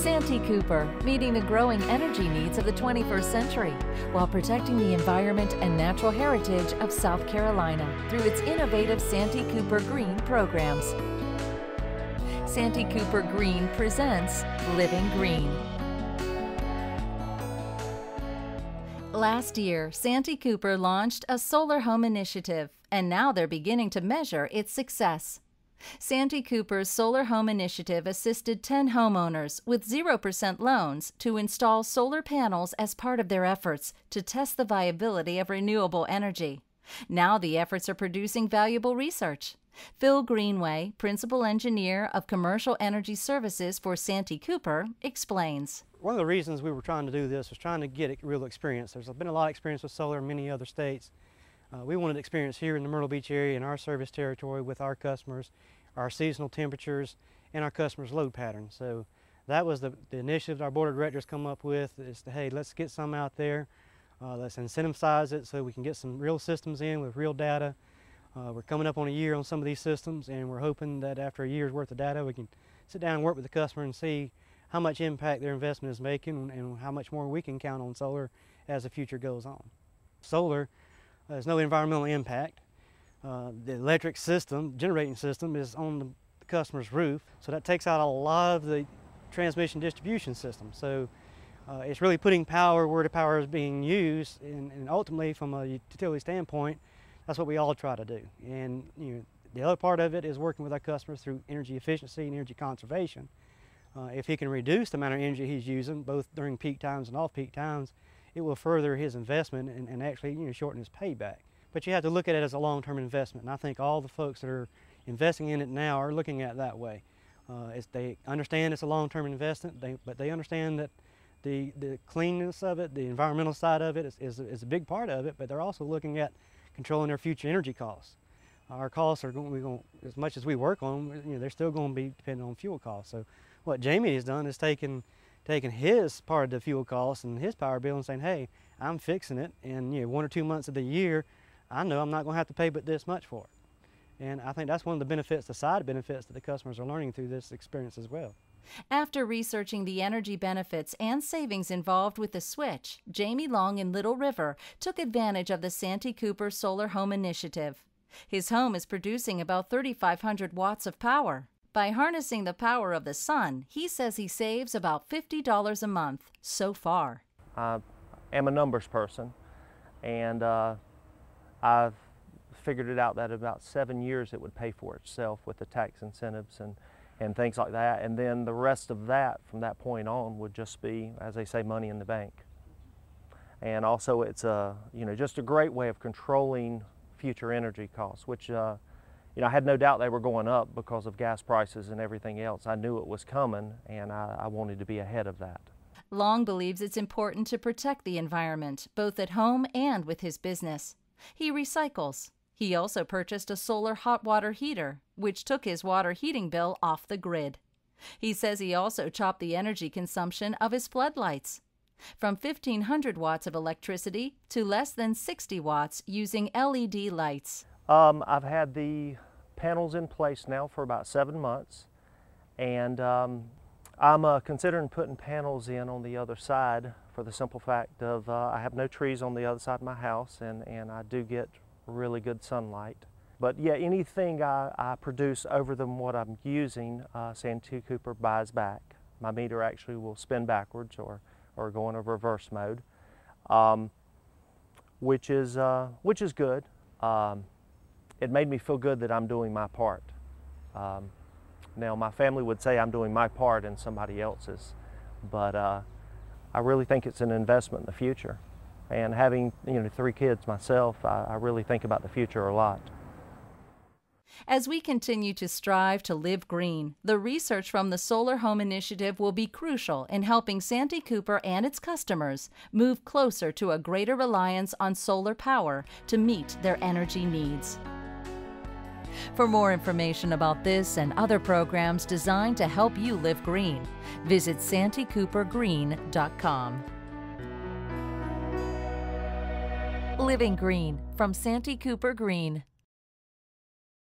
Santee Cooper, meeting the growing energy needs of the 21st century while protecting the environment and natural heritage of South Carolina through its innovative Santee Cooper Green programs. Santee Cooper Green presents Living Green. Last year, Santee Cooper launched a solar home initiative, and now they're beginning to measure its success. Santee Cooper's Solar Home Initiative assisted 10 homeowners with 0% loans to install solar panels as part of their efforts to test the viability of renewable energy. Now the efforts are producing valuable research. Phil Greenway, Principal Engineer of Commercial Energy Services for Santee Cooper, explains. One of the reasons we were trying to do this was trying to get real experience. There's been a lot of experience with solar in many other states. We wanted experience here in the Myrtle Beach area in our service territory with our customers, our seasonal temperatures, and our customers' load patterns. So that was the initiative our board of directors come up with, is to, hey, let's get some out there, let's incentivize it so we can get some real systems in with real data. We're coming up on a year on some of these systems, and we're hoping that after a year's worth of data we can sit down and work with the customer and see how much impact their investment is making and how much more we can count on solar as the future goes on. Solar has no environmental impact. The electric system, generating system, is on the customer's roof, so that takes out a lot of the transmission distribution system. So it's really putting power where the power is being used, and ultimately from a utility standpoint, that's what we all try to do. And the other part of it is working with our customers through energy efficiency and energy conservation. If he can reduce the amount of energy he's using, both during peak times and off-peak times, it will further his investment and actually shorten his payback. But you have to look at it as a long-term investment, and I think all the folks that are investing in it now are looking at it that way. They understand it's a long-term investment, but they understand that the cleanness of it, the environmental side of it is a big part of it, but they're also looking at controlling their future energy costs. Our costs are going, as much as we work on them, they're still going to be dependent on fuel costs. So what Jamie has done is taken his part of the fuel costs and his power bill and saying, hey, I'm fixing it, and 1 or 2 months of the year, I know I'm not going to have to pay but this much for it. And I think that's one of the benefits, the side benefits that the customers are learning through this experience as well. After researching the energy benefits and savings involved with the switch, Jamie Long in Little River took advantage of the Santee Cooper Solar Home Initiative. His home is producing about 3,500 watts of power. By harnessing the power of the sun, he says he saves about $50 a month so far. I am a numbers person, and I've figured it out that about 7 years it would pay for itself with the tax incentives and things like that. And then the rest of that from that point on would just be, as they say, money in the bank. And also it's just a great way of controlling future energy costs, which I had no doubt they were going up because of gas prices and everything else. I knew it was coming, and I wanted to be ahead of that. Long believes it's important to protect the environment, both at home and with his business. He recycles. He also purchased a solar hot water heater, which took his water heating bill off the grid. He says he also chopped the energy consumption of his floodlights from 1,500 watts of electricity to less than 60 watts using LED lights. I've had the panels in place now for about 7 months, and I'm considering putting panels in on the other side for the simple fact of I have no trees on the other side of my house, and I do get really good sunlight. But yeah, anything I produce over than what I'm using, Santee Cooper buys back. My meter actually will spin backwards or go in a reverse mode, which is good. It made me feel good that I'm doing my part. Now, my family would say I'm doing my part and somebody else's, but I really think it's an investment in the future. And having 3 kids myself, I really think about the future a lot. As we continue to strive to live green, the research from the Solar Home Initiative will be crucial in helping Santee Cooper and its customers move closer to a greater reliance on solar power to meet their energy needs. For more information about this and other programs designed to help you live green, visit santeecoopergreen.com. Living Green from Santee Cooper Green.